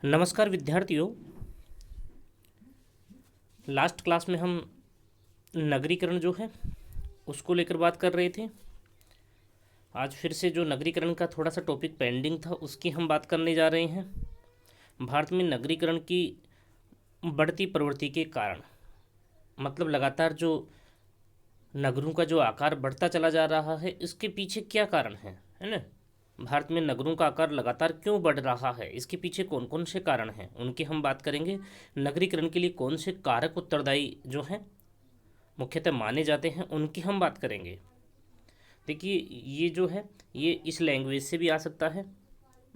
नमस्कार विद्यार्थियों। Last class में हम नगरीकरण जो है उसको लेकर बात कर रहे थे। आज फिर से जो नगरीकरण का थोड़ा सा टॉपिक पेंडिंग था उसकी हम बात करने जा रहे हैं। भारत में नगरीकरण की बढ़ती प्रवृत्ति के कारण, मतलब लगातार जो नगरों का जो आकार बढ़ता चला जा रहा है, इसके पीछे क्या कारण है ना। भारत में नगरों का आकार लगातार क्यों बढ़ रहा है, इसके पीछे कौन कौन से कारण हैं उनकी हम बात करेंगे। नगरीकरण के लिए कौन से कारक उत्तरदायी जो हैं मुख्यतः माने जाते हैं उनकी हम बात करेंगे। देखिए, ये जो है ये इस लैंग्वेज से भी आ सकता है।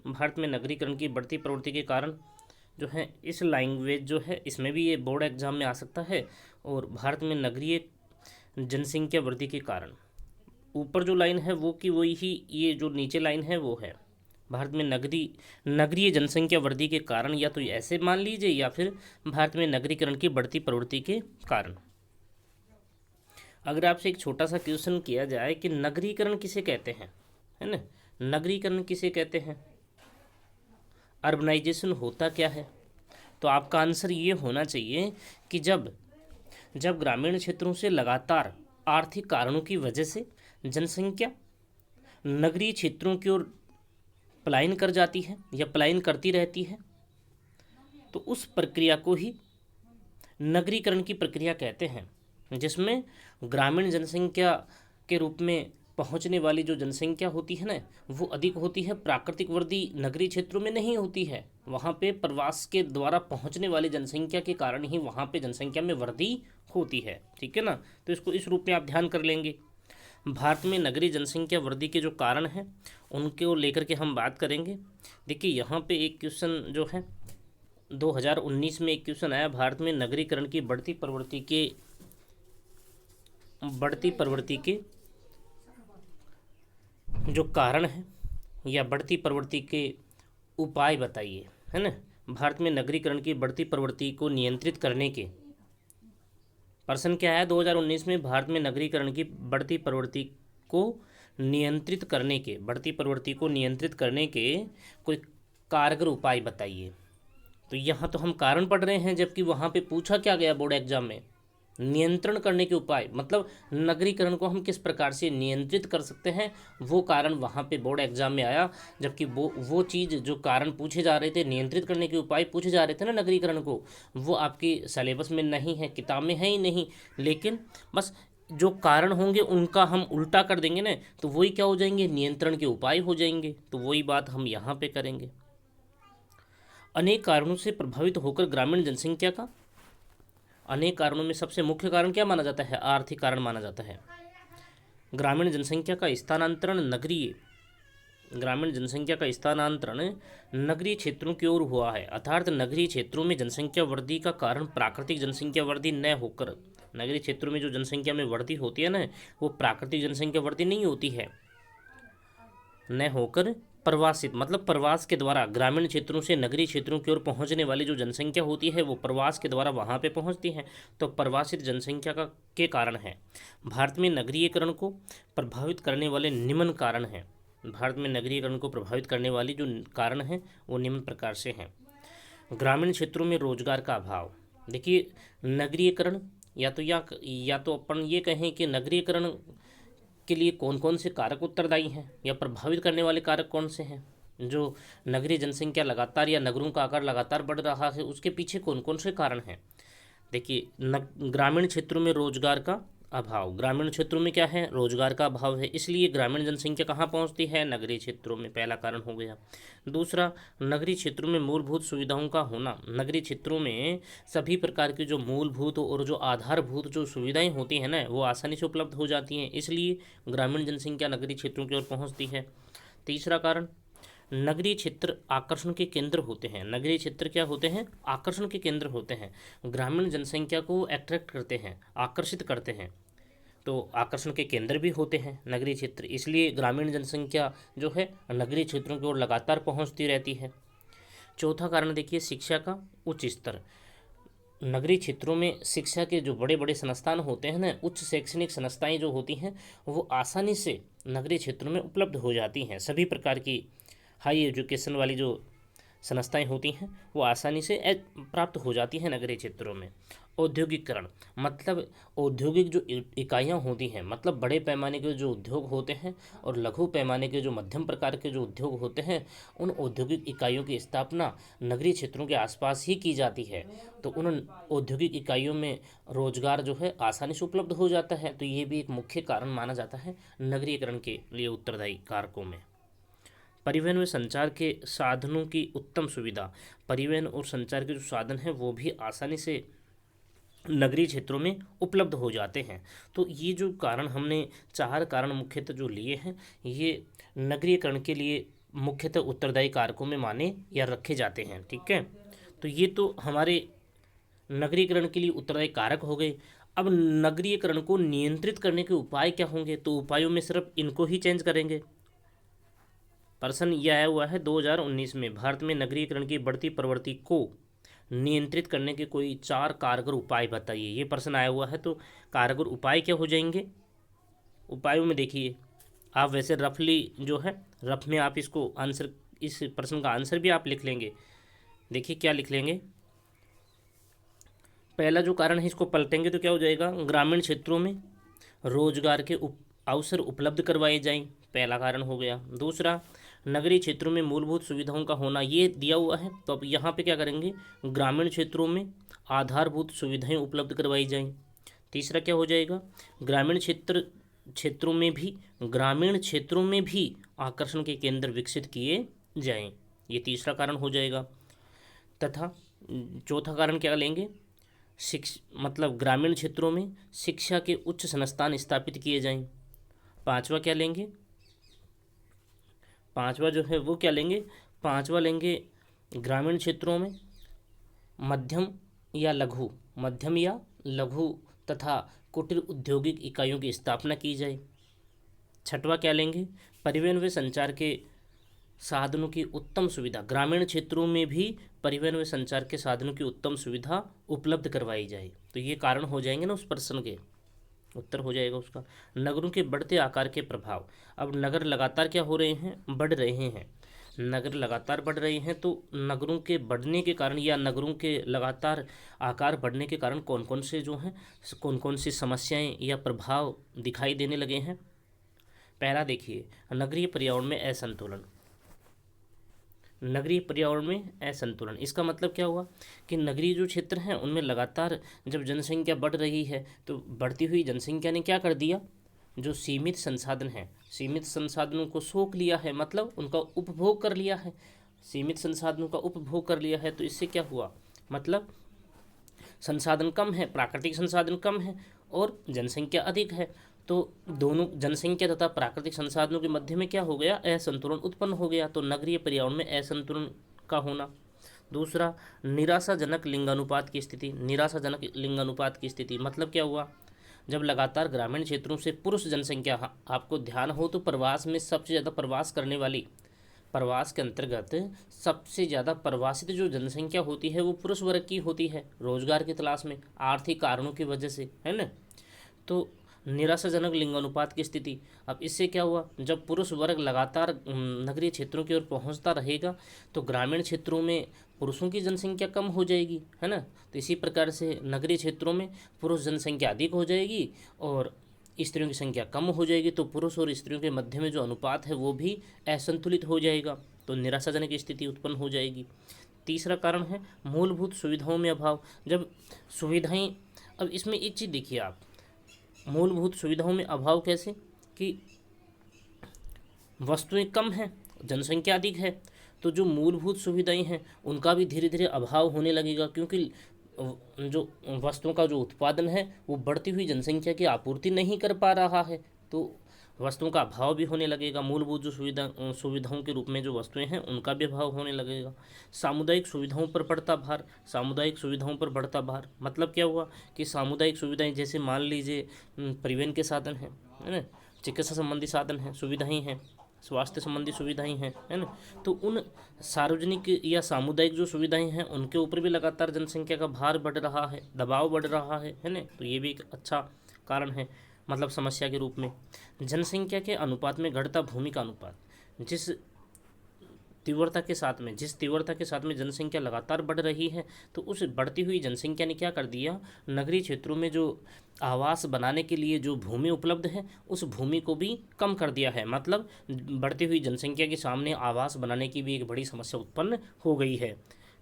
भारत में नगरीकरण की बढ़ती प्रवृत्ति के कारण जो है इस लैंग्वेज जो है इसमें भी ये बोर्ड एग्जाम में आ सकता है। और भारत में नगरीय जनसंख्या वृद्धि के कारण, ऊपर जो लाइन है वो की वही ही, ये जो नीचे लाइन है वो है भारत में नगरीय जनसंख्या वृद्धि के कारण, या तो ऐसे मान लीजिए या फिर भारत में नगरीकरण की बढ़ती प्रवृत्ति के कारण। अगर आपसे एक छोटा सा क्वेश्चन किया जाए कि नगरीकरण किसे कहते हैं, है ना, नगरीकरण किसे कहते हैं, अर्बनाइजेशन होता क्या है, तो आपका आंसर ये होना चाहिए कि जब ग्रामीण क्षेत्रों से लगातार आर्थिक कारणों की वजह से जनसंख्या नगरीय क्षेत्रों की ओर पलायन कर जाती है या पलायन करती रहती है, तो उस प्रक्रिया को ही नगरीकरण की प्रक्रिया कहते हैं, जिसमें ग्रामीण जनसंख्या के रूप में पहुंचने वाली जो जनसंख्या होती है ना वो अधिक होती है। प्राकृतिक वृद्धि नगरीय क्षेत्रों में नहीं होती है, वहाँ पे प्रवास के द्वारा पहुंचने वाली जनसंख्या के कारण ही वहाँ पे जनसंख्या में वृद्धि होती है। ठीक है ना, तो इसको इस रूप में आप ध्यान कर लेंगे। भारत में नगरीय जनसंख्या वृद्धि के जो कारण हैं उनको लेकर के हम बात करेंगे। देखिए, यहाँ पे एक क्वेश्चन जो है 2019 में एक क्वेश्चन आया, भारत में नगरीकरण की बढ़ती प्रवृत्ति के जो कारण है या बढ़ती प्रवृत्ति के उपाय बताइए, है ना। भारत में नगरीकरण की बढ़ती प्रवृत्ति को नियंत्रित करने के, प्रश्न क्या है 2019 में, भारत में नगरीकरण की बढ़ती प्रवृत्ति को नियंत्रित करने के कोई कारगर उपाय बताइए। तो यहाँ तो हम कारण पढ़ रहे हैं, जबकि वहाँ पे पूछा क्या गया बोर्ड एग्जाम में, नियंत्रण करने के उपाय, मतलब नगरीकरण को हम किस प्रकार से नियंत्रित कर सकते हैं वो कारण वहाँ पे बोर्ड एग्जाम में आया। जबकि वो चीज़ जो कारण पूछे जा रहे थे, नियंत्रित करने के उपाय पूछे जा रहे थे ना नगरीकरण को, वो आपकी सिलेबस में नहीं है, किताब में है ही नहीं। लेकिन बस जो कारण होंगे उनका हम उल्टा कर देंगे ना, तो वही क्या हो जाएंगे, नियंत्रण के उपाय हो जाएंगे। तो वही बात हम यहाँ पे करेंगे। अनेक कारणों से प्रभावित होकर ग्रामीण जनसंख्या का, अनेक कारणों में सबसे मुख्य कारण क्या माना जाता है, आर्थिक कारण माना जाता है। ग्रामीण जनसंख्या का स्थानांतरण नगरीय क्षेत्रों की ओर हुआ है, अर्थात नगरीय क्षेत्रों में जनसंख्या वृद्धि का कारण प्राकृतिक जनसंख्या वृद्धि न होकर, नगरीय क्षेत्रों में जो जनसंख्या में वृद्धि होती है ना वो प्राकृतिक जनसंख्या वृद्धि नहीं होती है, न होकर प्रवासित, मतलब प्रवास के द्वारा ग्रामीण क्षेत्रों से नगरीय क्षेत्रों की ओर पहुंचने वाली जो जनसंख्या होती है वो प्रवास के द्वारा वहां पे पहुंचती है। तो प्रवासित जनसंख्या के कारण है। भारत में नगरीकरण को प्रभावित करने वाले निम्न कारण हैं। भारत में नगरीकरण को प्रभावित करने वाली जो कारण हैं वो निम्न प्रकार से हैं। ग्रामीण क्षेत्रों में रोजगार का अभाव। देखिए, नगरीकरण या तो अपन ये कहें कि नगरीकरण के लिए कौन कौन से कारक उत्तरदायी हैं या प्रभावित करने वाले कारक कौन से हैं। जो नगरीय जनसंख्या लगातार या नगरों का आकार लगातार बढ़ रहा है उसके पीछे कौन कौन से कारण हैं। देखिए, ग्रामीण क्षेत्रों में रोजगार का अभाव, ग्रामीण क्षेत्रों में क्या है, रोजगार का अभाव है, इसलिए ग्रामीण जनसंख्या कहाँ पहुँचती है, नगरीय क्षेत्रों में, पहला कारण हो गया। दूसरा, नगरीय क्षेत्रों में मूलभूत सुविधाओं का होना। नगरीय क्षेत्रों में सभी प्रकार की जो मूलभूत और जो आधारभूत जो सुविधाएं होती हैं ना वो आसानी से उपलब्ध हो जाती हैं, इसलिए ग्रामीण जनसंख्या नगरीय क्षेत्रों की ओर पहुँचती है। तीसरा कारण, नगरीय क्षेत्र आकर्षण के केंद्र होते हैं। नगरीय क्षेत्र क्या होते हैं, आकर्षण के केंद्र होते हैं, ग्रामीण जनसंख्या को अट्रैक्ट करते हैं, आकर्षित करते हैं, तो आकर्षण के केंद्र भी होते हैं नगरीय क्षेत्र, इसलिए ग्रामीण जनसंख्या जो है नगरीय क्षेत्रों की ओर लगातार पहुंचती रहती है। चौथा कारण देखिए, शिक्षा का उच्च स्तर। नगरीय क्षेत्रों में शिक्षा के जो बड़े बड़े संस्थान होते हैं ना, उच्च शैक्षणिक संस्थाएं जो होती हैं वो आसानी से नगरीय क्षेत्रों में उपलब्ध हो जाती हैं। सभी प्रकार की हाई एजुकेशन वाली जो संस्थाएं होती हैं वो आसानी से प्राप्त हो जाती हैं नगरीय क्षेत्रों में। औद्योगिकरण मतलब औद्योगिक जो इकाइयाँ होती हैं, मतलब बड़े पैमाने के जो उद्योग होते हैं और लघु पैमाने के जो मध्यम प्रकार के जो उद्योग होते हैं, उन औद्योगिक इकाइयों की स्थापना नगरीय क्षेत्रों के आसपास ही की जाती है। तो उन औद्योगिक इकाइयों में रोजगार जो है आसानी से उपलब्ध हो जाता है। तो ये भी एक मुख्य कारण माना जाता है नगरीकरण के लिए उत्तरदायी कारकों में। परिवहन व संचार के साधनों की उत्तम सुविधा, परिवहन और संचार के जो साधन हैं वो भी आसानी से नगरीय क्षेत्रों में उपलब्ध हो जाते हैं। तो ये जो कारण हमने 4 कारण मुख्यतः जो लिए हैं, ये नगरीकरण के लिए मुख्यतः उत्तरदायी कारकों में माने या रखे जाते हैं। ठीक है, तो ये तो हमारे नगरीकरण के लिए उत्तरदायी कारक हो गए। अब नगरीकरण को नियंत्रित करने के उपाय क्या होंगे, तो उपायों में सिर्फ इनको ही चेंज करेंगे। प्रश्न यह आया हुआ है 2019 में, भारत में नगरीकरण की बढ़ती प्रवृत्ति को नियंत्रित करने के कोई 4 कारगर उपाय बताइए। ये प्रश्न आया हुआ है, तो कारगर उपाय क्या हो जाएंगे। उपायों में देखिए, आप वैसे रफली जो है रफ में आप इसको आंसर, इस प्रश्न का आंसर भी आप लिख लेंगे। देखिए क्या लिख लेंगे। पहला जो कारण है इसको पलटेंगे तो क्या हो जाएगा, ग्रामीण क्षेत्रों में रोजगार के अवसर उपलब्ध करवाए जाएं, पहला कारण हो गया। दूसरा, नगरीय क्षेत्रों में मूलभूत सुविधाओं का होना, ये दिया हुआ है, तो अब यहाँ पे क्या करेंगे, ग्रामीण क्षेत्रों में आधारभूत सुविधाएं उपलब्ध करवाई जाएं। तीसरा क्या हो जाएगा, ग्रामीण क्षेत्रों में भी आकर्षण के केंद्र विकसित किए जाएं, ये तीसरा कारण हो जाएगा। तथा चौथा कारण क्या लेंगे, मतलब ग्रामीण क्षेत्रों में शिक्षा के उच्च संस्थान स्थापित किए जाएं। पांचवा क्या लेंगे, पांचवा जो है वो क्या लेंगे, पांचवा लेंगे ग्रामीण क्षेत्रों में मध्यम या लघु तथा कुटीर औद्योगिक इकाइयों की स्थापना की जाए। छठवां क्या लेंगे, परिवहन व संचार के साधनों की उत्तम सुविधा, ग्रामीण क्षेत्रों में भी परिवहन व संचार के साधनों की उत्तम सुविधा उपलब्ध करवाई जाए। तो ये कारण हो जाएंगे ना उस प्रश्न के, उत्तर हो जाएगा उसका। नगरों के बढ़ते आकार के प्रभाव, अब नगर लगातार क्या हो रहे हैं, बढ़ रहे हैं, नगर लगातार बढ़ रहे हैं, तो नगरों के बढ़ने के कारण या नगरों के लगातार आकार बढ़ने के कारण कौन कौन से जो हैं, कौन कौन सी समस्याएं या प्रभाव दिखाई देने लगे हैं। पहला देखिए, नगरीय पर्यावरण में असंतुलन। नगरीय पर्यावरण में असंतुलन, इसका मतलब क्या हुआ कि नगरीय जो क्षेत्र हैं उनमें लगातार जब जनसंख्या बढ़ रही है, तो बढ़ती हुई जनसंख्या ने क्या कर दिया, जो सीमित संसाधन हैं, सीमित संसाधनों को सोख लिया है, मतलब उनका उपभोग कर लिया है, सीमित संसाधनों का उपभोग कर लिया है। तो इससे क्या हुआ, मतलब संसाधन कम है, प्राकृतिक संसाधन कम है और जनसंख्या अधिक है, तो दोनों जनसंख्या तथा प्राकृतिक संसाधनों के मध्य में क्या हो गया, असंतुलन उत्पन्न हो गया। तो नगरीय पर्यावरण में असंतुलन का होना। दूसरा, निराशाजनक लिंगानुपात की स्थिति। निराशाजनक लिंगानुपात की स्थिति मतलब क्या हुआ, जब लगातार ग्रामीण क्षेत्रों से पुरुष जनसंख्या, आपको ध्यान हो तो प्रवास में सबसे ज़्यादा प्रवास करने वाली, प्रवास के अंतर्गत सबसे ज़्यादा प्रवासित जो जनसंख्या होती है वो पुरुष वर्ग की होती है, रोजगार की तलाश में, आर्थिक कारणों की वजह से, है ना। तो निराशाजनक लिंगानुपात की स्थिति, अब इससे क्या हुआ, जब पुरुष वर्ग लगातार नगरीय क्षेत्रों की ओर पहुंचता रहेगा तो ग्रामीण क्षेत्रों में पुरुषों की जनसंख्या कम हो जाएगी, है ना। तो इसी प्रकार से नगरीय क्षेत्रों में पुरुष जनसंख्या अधिक हो जाएगी और स्त्रियों की संख्या कम हो जाएगी, तो पुरुष और स्त्रियों के मध्य में जो अनुपात है वो भी असंतुलित हो जाएगा, तो निराशाजनक स्थिति उत्पन्न हो जाएगी। तीसरा कारण है मूलभूत सुविधाओं में अभाव। जब सुविधाएं, अब इसमें एक चीज़ देखिए आप, मूलभूत सुविधाओं में अभाव कैसे, कि वस्तुएं कम हैं, जनसंख्या अधिक है, तो जो मूलभूत सुविधाएं हैं उनका भी धीरे धीरे अभाव होने लगेगा, क्योंकि जो वस्तुओं का जो उत्पादन है वो बढ़ती हुई जनसंख्या की आपूर्ति नहीं कर पा रहा है, तो वस्तुओं का अभाव भी होने लगेगा। मूलभूत जो सुविधाओं के रूप में जो वस्तुएं हैं उनका भी अभाव होने लगेगा। सामुदायिक सुविधाओं पर बढ़ता भार। सामुदायिक सुविधाओं पर बढ़ता भार मतलब क्या हुआ कि सामुदायिक सुविधाएं, जैसे मान लीजिए परिवहन के साधन हैं, है ना, चिकित्सा संबंधी साधन हैं, सुविधाएं हैं, स्वास्थ्य संबंधी सुविधाएं हैं, है ना, तो उन सार्वजनिक या सामुदायिक जो सुविधाएं हैं उनके ऊपर भी लगातार जनसंख्या का भार बढ़ रहा है, दबाव बढ़ रहा है ना। तो ये भी एक अच्छा कारण है, मतलब समस्या के रूप में। जनसंख्या के अनुपात में घटता भूमि का अनुपात, जिस तीव्रता के साथ में, जिस तीव्रता के साथ में जनसंख्या लगातार बढ़ रही है, तो उस बढ़ती हुई जनसंख्या ने क्या कर दिया, नगरीय क्षेत्रों में जो आवास बनाने के लिए जो भूमि उपलब्ध है उस भूमि को भी कम कर दिया है। मतलब बढ़ती हुई जनसंख्या के सामने आवास बनाने की भी एक बड़ी समस्या उत्पन्न हो गई है।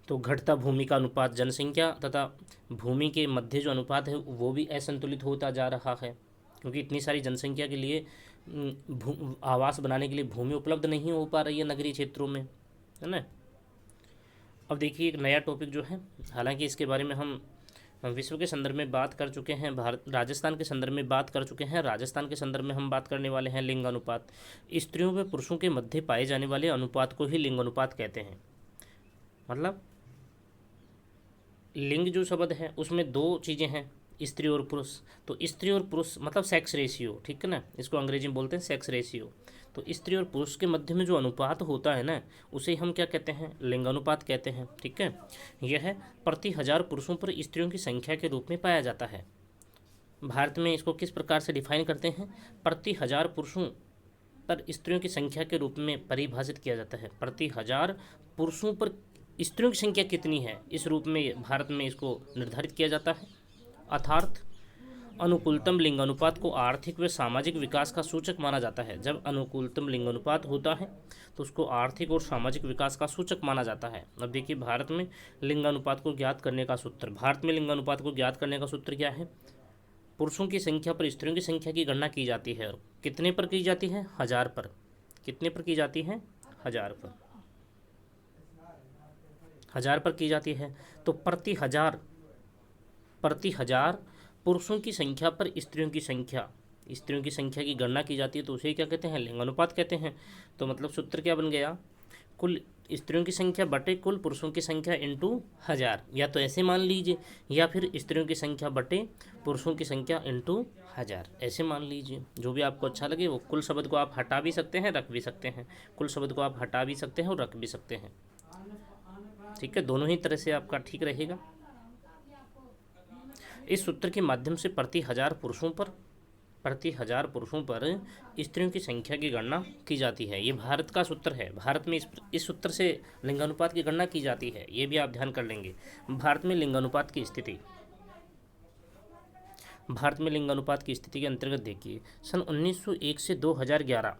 तो घटता भूमि का अनुपात, जनसंख्या तथा भूमि के मध्य जो अनुपात है वो भी असंतुलित होता जा रहा है, क्योंकि इतनी सारी जनसंख्या के लिए आवास बनाने के लिए भूमि उपलब्ध नहीं हो पा रही है नगरीय क्षेत्रों में, है ना। अब देखिए एक नया टॉपिक जो है, हालांकि इसके बारे में हम विश्व के संदर्भ में बात कर चुके हैं, राजस्थान के संदर्भ में बात कर चुके हैं। राजस्थान के संदर्भ में हम बात करने वाले हैं लिंग अनुपात। स्त्रियों व पुरुषों के मध्य पाए जाने वाले अनुपात को ही लिंग अनुपात कहते हैं। मतलब लिंग जो शब्द है उसमें दो चीज़ें हैं, स्त्री और पुरुष। तो स्त्री और पुरुष मतलब सेक्स रेशियो, ठीक है ना, इसको अंग्रेजी में बोलते हैं सेक्स रेशियो। तो स्त्री और पुरुष के मध्य में जो अनुपात होता है ना, उसे हम क्या कहते हैं, लिंग अनुपात कहते हैं, ठीक है। यह प्रति 1000 पुरुषों पर स्त्रियों की संख्या के रूप में पाया जाता है। भारत में इसको किस प्रकार से डिफाइन करते हैं, प्रति 1000 पुरुषों पर स्त्रियों की संख्या के रूप में परिभाषित किया जाता है। प्रति 1000 पुरुषों पर स्त्रियों की संख्या कितनी है, इस रूप में भारत में इसको निर्धारित किया जाता है। अर्थात अनुकूलतम लिंग अनुपात को आर्थिक व सामाजिक विकास का सूचक माना जाता है। जब अनुकूलतम लिंग अनुपात होता है तो उसको आर्थिक और सामाजिक विकास का सूचक माना जाता है। अब देखिए भारत में लिंग अनुपात को ज्ञात करने का सूत्र, भारत में लिंग अनुपात को ज्ञात करने का सूत्र क्या है, पुरुषों की संख्या पर स्त्रियों की संख्या की गणना की जाती है। और कितने पर की जाती है, 1000 पर। कितने पर की जाती है, 1000 पर, 1000 पर की जाती है। तो प्रति हजार पुरुषों की संख्या पर स्त्रियों की संख्या की गणना की जाती है, तो उसे क्या कहते हैं, लिंग अनुपात कहते हैं। तो मतलब सूत्र क्या बन गया, कुल स्त्रियों की संख्या बटे कुल पुरुषों की संख्या इंटू 1000, या तो ऐसे मान लीजिए, या फिर स्त्रियों की संख्या बटे पुरुषों की संख्या इंटू 1000, ऐसे मान लीजिए। जो भी आपको अच्छा लगे वो कुल शब्द को आप हटा भी सकते हैं, रख भी सकते हैं। कुल शब्द को आप हटा भी सकते हैं और रख भी सकते हैं, ठीक है, दोनों ही तरह से आपका ठीक रहेगा। इस सूत्र के माध्यम से प्रति 1000 पुरुषों पर स्त्रियों की संख्या की गणना की जाती है। ये भारत का सूत्र है, भारत में इस सूत्र से लिंगानुपात की गणना की जाती है, ये भी आप ध्यान कर लेंगे। भारत में लिंगानुपात की स्थिति, के अंतर्गत देखिए, सन 1901 से 2011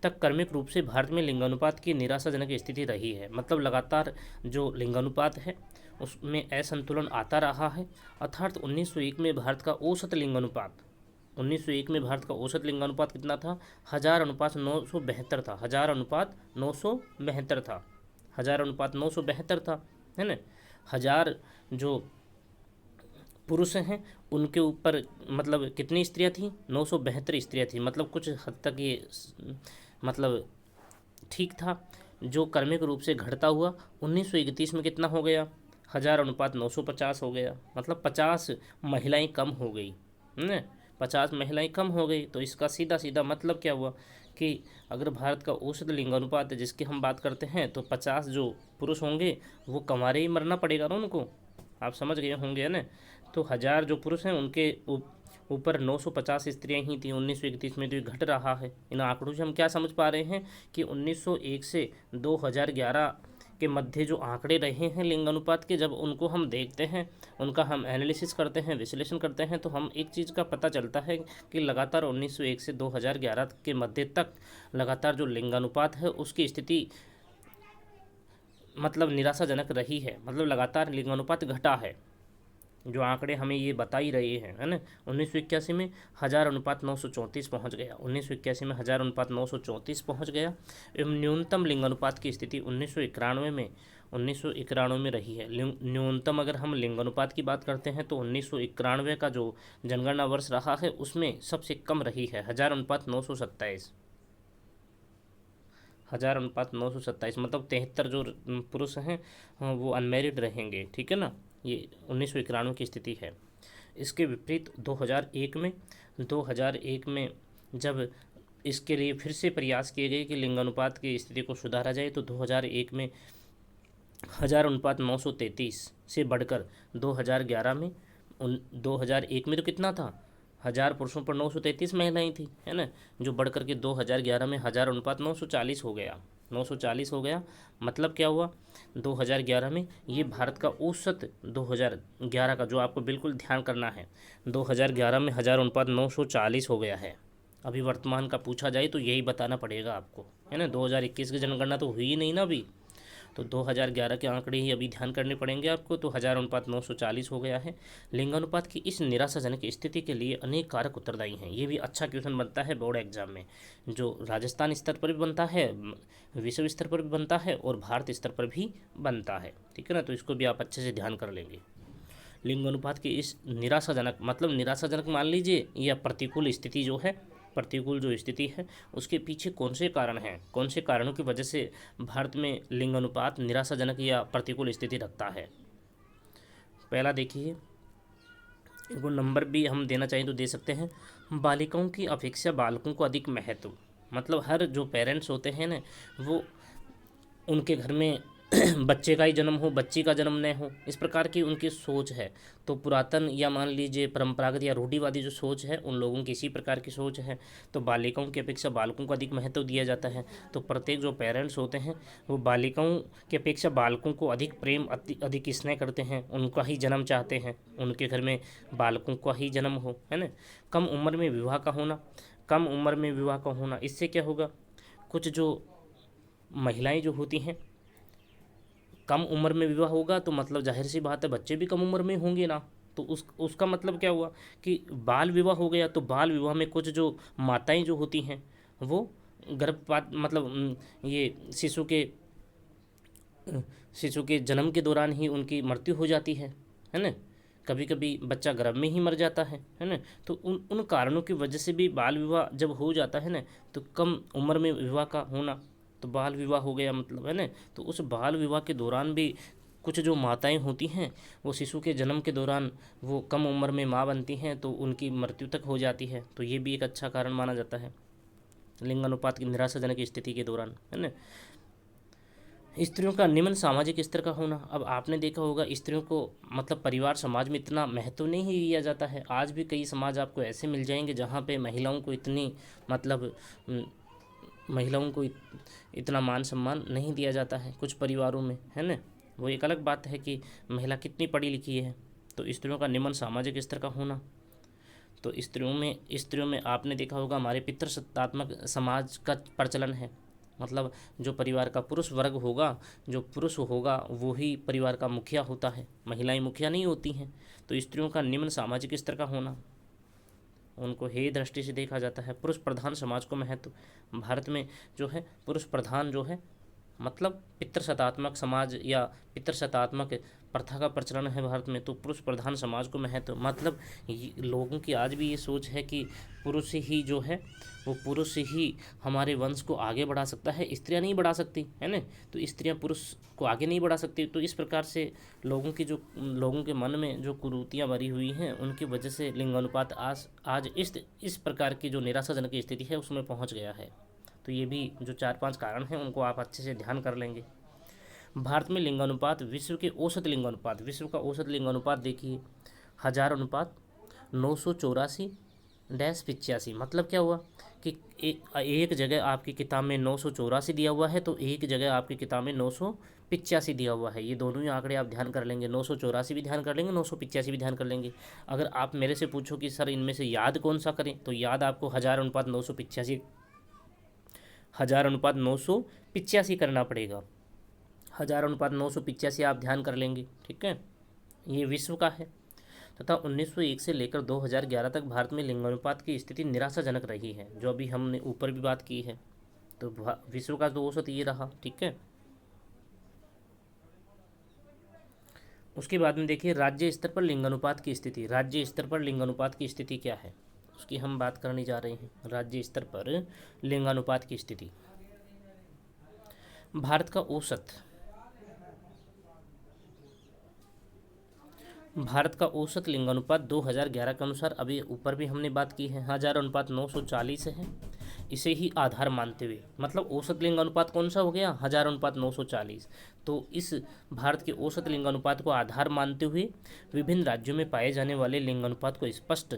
तक क्रमिक रूप से भारत में लिंगानुपात की निराशाजनक स्थिति रही है। मतलब लगातार जो लिंगानुपात है उसमें असंतुलन आता रहा है। अर्थात 1901 में भारत का औसत लिंगानुपात, 1901 में भारत का औसत लिंगानुपात कितना था, 1000:972 था, 1000:972 था, 1000:972 था, है ना। 1000 जो पुरुष हैं उनके ऊपर मतलब कितनी स्त्रियां थीं, 972 स्त्रियां थीं। मतलब कुछ हद तक ये मतलब ठीक था। जो क्रमिक रूप से घटता हुआ 1931 में कितना हो गया, 1000:950 हो गया। मतलब 50 महिलाएं कम हो गई, है ना, 50 महिलाएं कम हो गई। तो इसका सीधा सीधा मतलब क्या हुआ कि अगर भारत का औसत लिंगानुपात है जिसकी हम बात करते हैं, तो 50 जो पुरुष होंगे वो कमारे ही मरना पड़ेगा ना उनको, आप समझ गए होंगे ना। तो 1000 जो पुरुष हैं उनके ऊपर 950 स्त्रियां ही थी 1931 में। तो ये घट रहा है। इन आंकड़ों से हम क्या समझ पा रहे हैं कि 1901 से 2011 के मध्य जो आंकड़े रहे हैं लिंग अनुपात के, जब उनको हम देखते हैं, उनका हम एनालिसिस करते हैं, विश्लेषण करते हैं, तो हम एक चीज़ का पता चलता है कि लगातार 1901 से 2011 के मध्य तक लगातार जो लिंगानुपात है उसकी स्थिति मतलब निराशाजनक रही है। मतलब लगातार लिंगानुपात घटा है। जो आंकड़े हमें ये बता ही रहे हैं, है ना। 1981 में 1000:934 पहुँच गया, 1981 में 1000:934 पहुँच गया। एवं न्यूनतम लिंगानुपात की स्थिति 1991 में रही है। न्यूनतम अगर हम लिंगानुपात की बात करते हैं तो 1991 का जो जनगणना वर्ष रहा है उसमें सबसे कम रही है, 1000:927, 1000:927। मतलब 73 जो पुरुष हैं वो अनमेरिड रहेंगे, ठीक है ना। ये 1991 की स्थिति है। इसके विपरीत 2001 में जब इसके लिए फिर से प्रयास किए गए कि लिंगानुपात की स्थिति को सुधारा जाए, तो 2001 में 1000:933 से बढ़कर 2001 में तो कितना था, 1000 पुरुषों पर 933 महिलाएं थी, है ना, जो बढ़कर के 2011 में 1000:940 हो गया। 940 हो गया। मतलब क्या हुआ, 2011 में ये भारत का औसत 2011 का, जो आपको बिल्कुल ध्यान करना है, 2011 में हज़ार अनुपात 940 हो गया है। अभी वर्तमान का पूछा जाए तो यही बताना पड़ेगा आपको, है ना। 2021 की जनगणना तो हुई ही नहीं ना अभी, तो 2011 के आंकड़े ही अभी ध्यान करने पड़ेंगे आपको। तो हज़ार अनुपात 940 हो गया है। लिंगानुपात की इस निराशाजनक स्थिति के लिए अनेक कारक उत्तरदायी हैं। ये भी अच्छा क्वेश्चन बनता है बोर्ड एग्जाम में, जो राजस्थान स्तर पर भी बनता है, विश्व स्तर पर भी बनता है और भारत स्तर पर भी बनता है, ठीक है ना। तो इसको भी आप अच्छे से ध्यान कर लेंगे। लिंगानुपात की इस निराशाजनक, मतलब निराशाजनक मान लीजिए, या प्रतिकूल स्थिति जो है, प्रतिकूल जो स्थिति है, उसके पीछे कौन से कारण हैं, कौन से कारणों की वजह से भारत में लिंगानुपात निराशाजनक या प्रतिकूल स्थिति रखता है। पहला देखिए, इनको नंबर भी हम देना चाहिए तो दे सकते हैं। बालिकाओं की अपेक्षा बालकों को अधिक महत्व, मतलब हर जो पेरेंट्स होते हैं ना, वो उनके घर में बच्चे का ही जन्म हो, बच्ची का जन्म न हो, इस प्रकार की उनकी सोच है। तो पुरातन या मान लीजिए परंपरागत या रूढ़िवादी जो सोच है, उन लोगों की इसी प्रकार की सोच है। तो बालिकाओं की अपेक्षा बालकों को अधिक महत्व दिया जाता है। तो प्रत्येक जो पेरेंट्स होते हैं वो बालिकाओं की अपेक्षा बालकों को अधिक प्रेम, अधिक स्नेह करते हैं, उनका ही जन्म चाहते हैं, उनके घर में बालकों का ही जन्म हो, है ना। कम उम्र में विवाह का होना, कम उम्र में विवाह का होना, इससे क्या होगा, कुछ जो महिलाएं जो होती हैं, कम उम्र में विवाह होगा तो मतलब जाहिर सी बात है बच्चे भी कम उम्र में होंगे ना। तो उसका मतलब क्या हुआ कि बाल विवाह हो गया। तो बाल विवाह में कुछ जो माताएं जो होती हैं वो गर्भपात, मतलब ये शिशु के जन्म के दौरान ही उनकी मृत्यु हो जाती है ना। कभी कभी बच्चा गर्भ में ही मर जाता है ना। तो उन उन कारणों की वजह से भी बाल विवाह जब हो जाता है ना, तो कम उम्र में विवाह का होना, तो बाल विवाह हो गया, मतलब, है ना। तो उस बाल विवाह के दौरान भी कुछ जो माताएं होती हैं वो शिशु के जन्म के दौरान वो कम उम्र में माँ बनती हैं, तो उनकी मृत्यु तक हो जाती है। तो ये भी एक अच्छा कारण माना जाता है लिंगानुपात की निराशाजनक स्थिति के दौरान, है ना। स्त्रियों का निम्न सामाजिक स्तर का होना। अब आपने देखा होगा स्त्रियों को, मतलब परिवार समाज में इतना महत्व नहीं दिया जाता है। आज भी कई समाज आपको ऐसे मिल जाएंगे जहाँ पे महिलाओं को इतनी, मतलब महिलाओं को इतना मान सम्मान नहीं दिया जाता है कुछ परिवारों में, है ना। वो एक अलग बात है कि महिला कितनी पढ़ी लिखी है। तो स्त्रियों का निम्न सामाजिक स्तर का होना। तो स्त्रियों में आपने देखा होगा हमारे पितृसत्तात्मक समाज का प्रचलन है। मतलब जो परिवार का पुरुष वर्ग होगा, जो पुरुष होगा वो ही परिवार का मुखिया होता है, महिलाएं मुखिया नहीं होती हैं। तो स्त्रियों का निम्न सामाजिक स्तर का होना, उनको हेय दृष्टि से देखा जाता है। पुरुष प्रधान समाज को महत्व, भारत में जो है पुरुष प्रधान जो है, मतलब पितृसत्तात्मक समाज या पितृसत्तात्मक प्रथा का प्रचलन है भारत में। तो पुरुष प्रधान समाज को महत्व, मतलब लोगों की आज भी ये सोच है कि पुरुष ही जो है वो पुरुष ही हमारे वंश को आगे बढ़ा सकता है, स्त्रियां नहीं बढ़ा सकती, है ना। तो स्त्रियां पुरुष को आगे नहीं बढ़ा सकती। तो इस प्रकार से लोगों के मन में जो कुरीतियाँ भरी हुई हैं, उनकी वजह से लिंगानुपात आज इस प्रकार की जो निराशाजनक स्थिति है उसमें पहुँच गया है। तो ये भी जो 4-5 कारण हैं उनको आप अच्छे से ध्यान कर लेंगे। भारत में लिंगानुपात, विश्व का औसत लिंगानुपात देखिए, हज़ार अनुपात 984/85। मतलब क्या हुआ कि एक जगह आपकी किताब में 984 दिया हुआ है, तो एक जगह आपकी किताब में 985 दिया हुआ है। ये दोनों ही आंकड़े आप ध्यान कर लेंगे, 984 भी ध्यान कर लेंगे, 985 भी ध्यान कर लेंगे। अगर आप मेरे से पूछो कि सर इनमें से याद कौन सा करें, तो याद आपको हज़ार अनुपात 985 करना पड़ेगा। 1000/985 आप ध्यान कर लेंगे, ठीक है। ये विश्व का है। तथा 1901 से लेकर 2011 तक भारत में लिंगानुपात की स्थिति निराशाजनक रही है, जो अभी हमने ऊपर भी बात की है। तो विश्व का तो औसत ये रहा, ठीक है। उसके बाद में देखिए राज्य स्तर पर लिंगानुपात की स्थिति। राज्य स्तर पर लिंगानुपात की स्थिति क्या है उसकी हम बात करने जा रहे हैं। राज्य स्तर पर लिंगानुपात की स्थिति, भारत का औसत लिंगानुपात 2011 के अनुसार, अभी ऊपर भी हमने बात की है, 1000/940 है। इसे ही आधार मानते हुए, मतलब औसत लिंगानुपात कौन सा हो गया, 1000/940। तो इस भारत के औसत लिंगानुपात को आधार मानते हुए विभिन्न राज्यों में पाए जाने वाले लिंगानुपात को स्पष्ट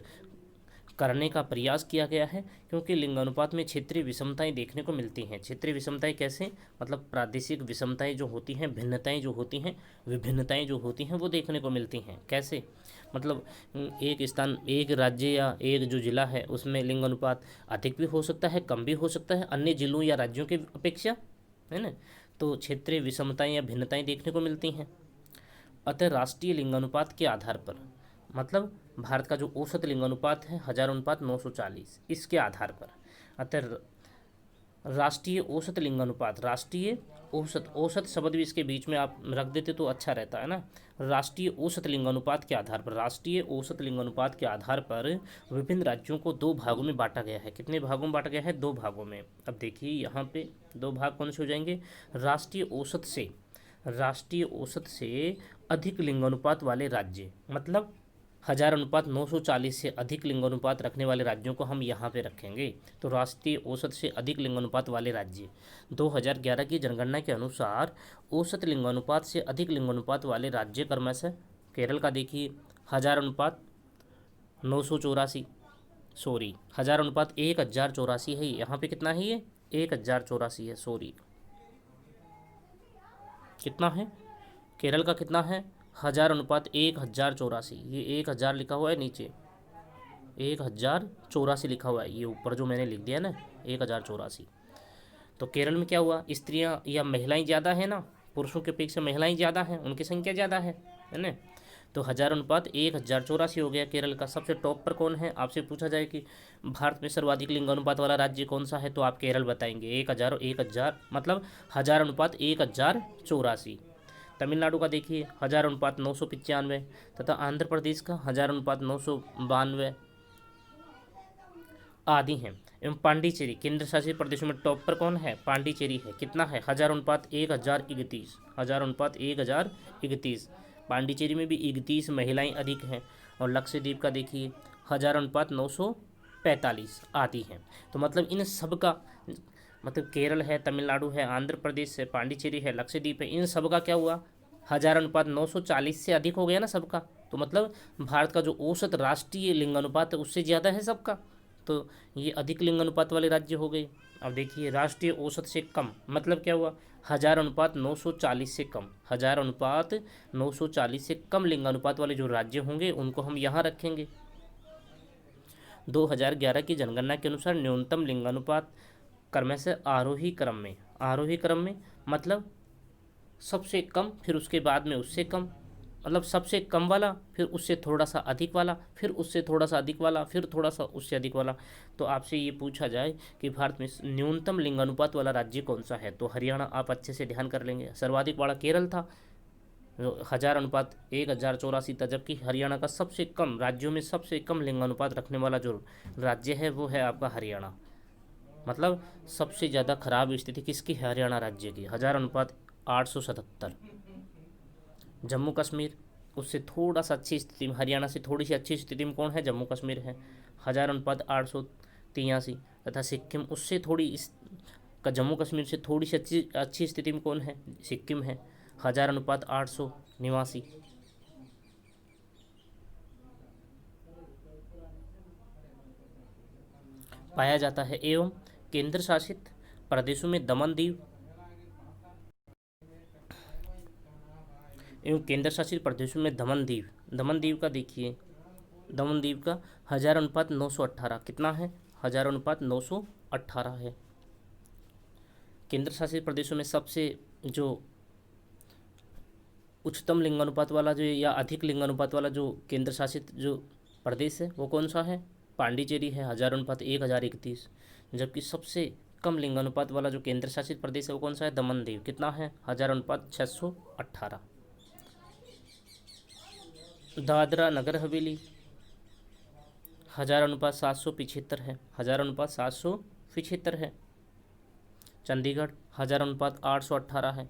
करने का प्रयास किया गया है, क्योंकि लिंगानुपात में क्षेत्रीय विषमताएं देखने को मिलती हैं। क्षेत्रीय विषमताएं कैसे, मतलब प्रादेशिक विषमताएं जो होती हैं, भिन्नताएं जो होती हैं, विभिन्नताएं जो होती हैं वो देखने को मिलती हैं। कैसे, मतलब एक स्थान, एक राज्य या एक जो जिला है उसमें लिंगानुपात अधिक भी हो सकता है, कम भी हो सकता है अन्य जिलों या राज्यों की अपेक्षा, है ना। तो क्षेत्रीय विषमताएं या भिन्नताएं देखने को मिलती हैं। अतः राष्ट्रीय लिंगानुपात के आधार पर, मतलब भारत का जो औसत लिंगानुपात है 1000:940, इसके आधार पर, अतः राष्ट्रीय औसत लिंगानुपात, राष्ट्रीय औसत, औसत शब्द भी इसके बीच में आप रख देते तो अच्छा रहता है ना। राष्ट्रीय औसत लिंगानुपात के आधार पर, राष्ट्रीय औसत लिंगानुपात के आधार पर विभिन्न राज्यों को 2 भागों में बांटा गया है। कितने भागों में बांटा गया है? 2 भागों में। अब देखिए यहाँ पे 2 भाग कौन से हो जाएंगे? राष्ट्रीय औसत से अधिक लिंगानुपात वाले राज्य, मतलब 1000:940 से अधिक लिंगानुपात रखने वाले राज्यों को हम यहाँ पे रखेंगे। तो राष्ट्रीय औसत से अधिक लिंगानुपात वाले राज्य, 2011 की जनगणना के अनुसार औसत लिंगानुपात से अधिक लिंगानुपात वाले राज्य क्रमशः केरल का देखिए 1000:984, सॉरी 1000:1084 है। यहाँ पे कितना है? ये 1084 है, सॉरी कितना है? केरल का कितना है? 1000:1084। ये 1000 लिखा हुआ है नीचे, 1084 लिखा हुआ है, ये ऊपर जो मैंने लिख दिया ना 1084। तो केरल में क्या हुआ? स्त्रियां या महिलाएं ज़्यादा है ना, पुरुषों के अपेक्षा महिलाएं ज़्यादा हैं, उनकी संख्या ज़्यादा है ना। तो 1000:1084 हो गया केरल का। सबसे टॉप पर कौन है? आपसे पूछा जाए कि भारत में सर्वाधिक लिंगानुपात वाला राज्य कौन सा है, तो आप केरल बताएंगे। 1000 मतलब 1000:1084। तमिलनाडु का देखिए 1000:995 तथा आंध्र प्रदेश का 1000:992 आदि हैं। एवं पांडिचेरी केंद्र शासित प्रदेशों में टॉप पर कौन है? पांडिचेरी है। कितना है? 1000:1031, 1000:1031। पांडिचेरी में भी 31 महिलाएं अधिक हैं। और लक्षद्वीप का देखिए 1000:945 आदि हैं। तो मतलब इन सब का, मतलब केरल है, तमिलनाडु है, आंध्र प्रदेश है, पांडिचेरी है, लक्षद्वीप है, इन सब का क्या हुआ? 1000:940 से अधिक हो गया ना सबका। तो मतलब भारत का जो औसत राष्ट्रीय लिंगानुपात है उससे ज़्यादा है सबका। तो ये अधिक लिंगानुपात वाले राज्य हो गए। अब देखिए राष्ट्रीय औसत से कम, मतलब क्या हुआ? 1000:940 से कम, 1000:940 से कम लिंगानुपात वाले जो राज्य होंगे उनको हम यहाँ रखेंगे। 2011 की जनगणना के अनुसार न्यूनतम लिंगानुपात क्रमशः आरोही क्रम में मतलब सबसे कम, फिर उसके बाद में उससे कम, मतलब सबसे कम वाला, फिर उससे थोड़ा सा अधिक वाला, फिर उससे थोड़ा सा अधिक वाला, फिर थोड़ा सा उससे अधिक वाला। तो आपसे ये पूछा जाए कि भारत में न्यूनतम लिंगानुपात वाला राज्य कौन सा है, तो हरियाणा आप अच्छे से ध्यान कर लेंगे। सर्वाधिक वाला केरल था, 1000:1084 था, जबकि हरियाणा का सबसे कम, राज्यों में सबसे कम लिंगानुपात रखने वाला जो राज्य है वो है आपका हरियाणा। मतलब सबसे ज़्यादा खराब स्थिति किसकी? हरियाणा राज्य की, 1000:877। जम्मू कश्मीर उससे थोड़ा सा अच्छी स्थिति में, हरियाणा से थोड़ी सी अच्छी स्थिति में कौन है? जम्मू कश्मीर है, 1000:883। तथा सिक्किम उससे थोड़ी जम्मू कश्मीर से थोड़ी सी अच्छी स्थिति में कौन है? सिक्किम है, 1000:889 पाया जाता है। एवं केंद्र शासित प्रदेशों में दमन दीव का देखिए, दमन-दीव का 1000:918 कितना है? 1000:918 है। केंद्र शासित प्रदेशों में सबसे जो उच्चतम लिंगानुपात वाला जो या अधिक लिंगानुपात वाला जो केंद्र शासित जो प्रदेश है वो कौन सा है? पांडिचेरी है, 1000:1031। जबकि सबसे कम लिंगानुपात वाला जो केंद्र शासित प्रदेश है वो कौन सा है? दमन-दीव। कितना है? 1000:618। दादरा नगर हवेली 1000:775 है, 1000:775 है। चंडीगढ़ 1000:818 है,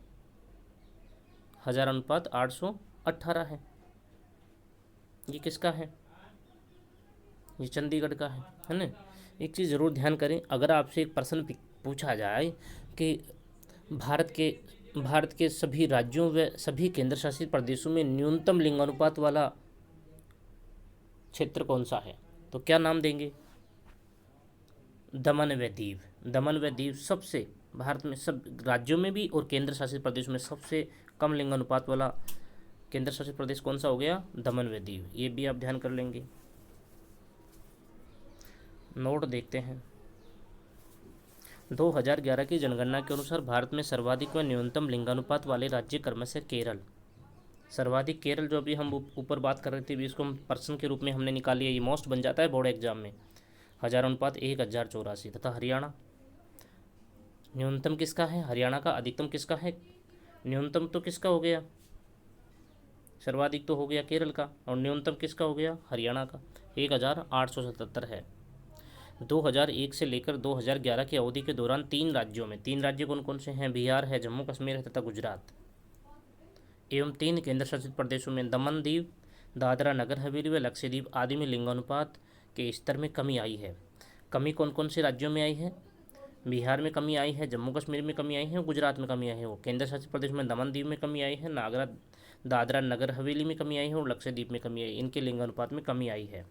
1000:818 है। ये किसका है? ये चंडीगढ़ का है ना। एक चीज़ ज़रूर ध्यान करें, अगर आपसे एक प्रश्न पूछा जाए कि भारत के सभी राज्यों व सभी केंद्र शासित प्रदेशों में न्यूनतम लिंगानुपात वाला क्षेत्र कौन सा है, तो क्या नाम देंगे? दमन व दीव। दमन व दीव सबसे, भारत में सब राज्यों में भी और केंद्र शासित प्रदेश में सबसे कम लिंग अनुपात वाला केंद्र शासित प्रदेश कौन सा हो गया? दमन व दीव। ये भी आप ध्यान कर लेंगे। नोट देखते हैं। 2011 की जनगणना के अनुसार भारत में सर्वाधिक व न्यूनतम लिंगानुपात वाले राज्य क्रमशः केरल, सर्वाधिक केरल, जो अभी हम ऊपर बात कर रहे थे, भी इसको हम पर्सन के रूप में हमने निकाल लिया, ये मोस्ट बन जाता है बोर्ड एग्जाम में, 1000:1084। तथा हरियाणा, न्यूनतम किसका है? हरियाणा का। अधिकतम किसका है? न्यूनतम तो किसका हो गया? सर्वाधिक तो हो गया केरल का, और न्यूनतम किसका हो गया? हरियाणा का। 1877 है। 2001 से लेकर 2011 की अवधि के दौरान 3 राज्यों में, 3 राज्य कौन कौन से हैं? बिहार है, जम्मू कश्मीर है तथा गुजरात, एवं 3 केंद्र शासित प्रदेशों में दमन दीव, दादरा नगर हवेली व लक्षद्वीप आदि में लिंगानुपात के स्तर में कमी आई है। कमी कौन कौन से राज्यों में आई है? बिहार में कमी आई है, जम्मू कश्मीर में कमी आई है, गुजरात में कमी आई है। वो केंद्र शासित प्रदेश में दमन दीव में कमी आई है, दादरा नगर हवेली में कमी आई है और लक्षद्वीप में कमी आई, इनके लिंगानुपात में कमी आई है।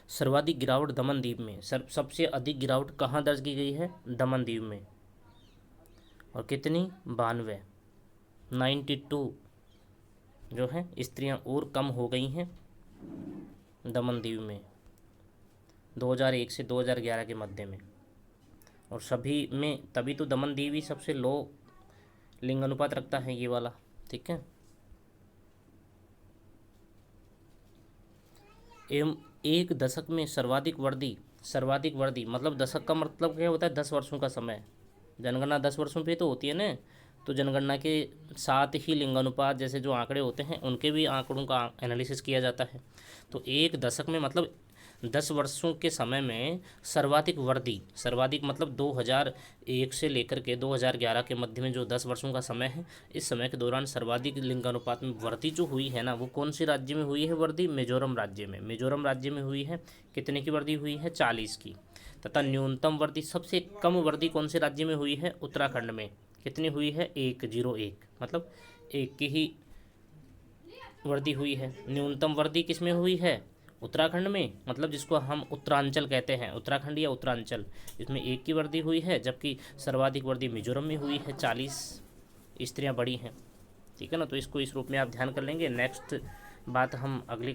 सर्वाधिक गिरावट दमन द्वीप में, सबसे अधिक गिरावट कहाँ दर्ज की गई है? दमन द्वीप में। और कितनी? 92, 92 जो है स्त्रियां और कम हो गई हैं दमन द्वीप में 2001 से 2011 के मध्य में। और सभी में तभी तो दमन द्वीप ही सबसे लो लिंग अनुपात रखता है, ये वाला। ठीक है। एवं एक दशक में सर्वाधिक वृद्धि मतलब दशक का मतलब क्या होता है? 10 वर्षों का समय। जनगणना 10 वर्षों पे तो होती है ना, तो जनगणना के साथ ही लिंगानुपात जैसे जो आंकड़े होते हैं उनके भी आंकड़ों का एनालिसिस किया जाता है। तो एक दशक में मतलब 10 वर्षों के समय में सर्वाधिक मतलब 2001 से लेकर के 2011 के मध्य में जो 10 वर्षों का समय है, इस समय के दौरान सर्वाधिक लिंगानुपात में वृद्धि जो हुई है ना, वो कौन से राज्य में हुई है वृद्धि? मिजोरम राज्य में। मिजोरम राज्य में हुई है। कितने की वृद्धि हुई है? 40 की। तथा न्यूनतम वृद्धि, सबसे कम वृद्धि कौन से राज्य में हुई है? उत्तराखंड में। कितनी हुई है? 101, मतलब 1 की ही वृद्धि हुई है। न्यूनतम वृद्धि किस में हुई है? उत्तराखंड में, मतलब जिसको हम उत्तरांचल कहते हैं, उत्तराखंड या उत्तरांचल, इसमें 1 की वृद्धि हुई है। जबकि सर्वाधिक वृद्धि मिजोरम में हुई है, 40 स्त्रियां बढ़ी हैं। ठीक है ना, तो इसको इस रूप में आप ध्यान कर लेंगे। नेक्स्ट बात हम अगली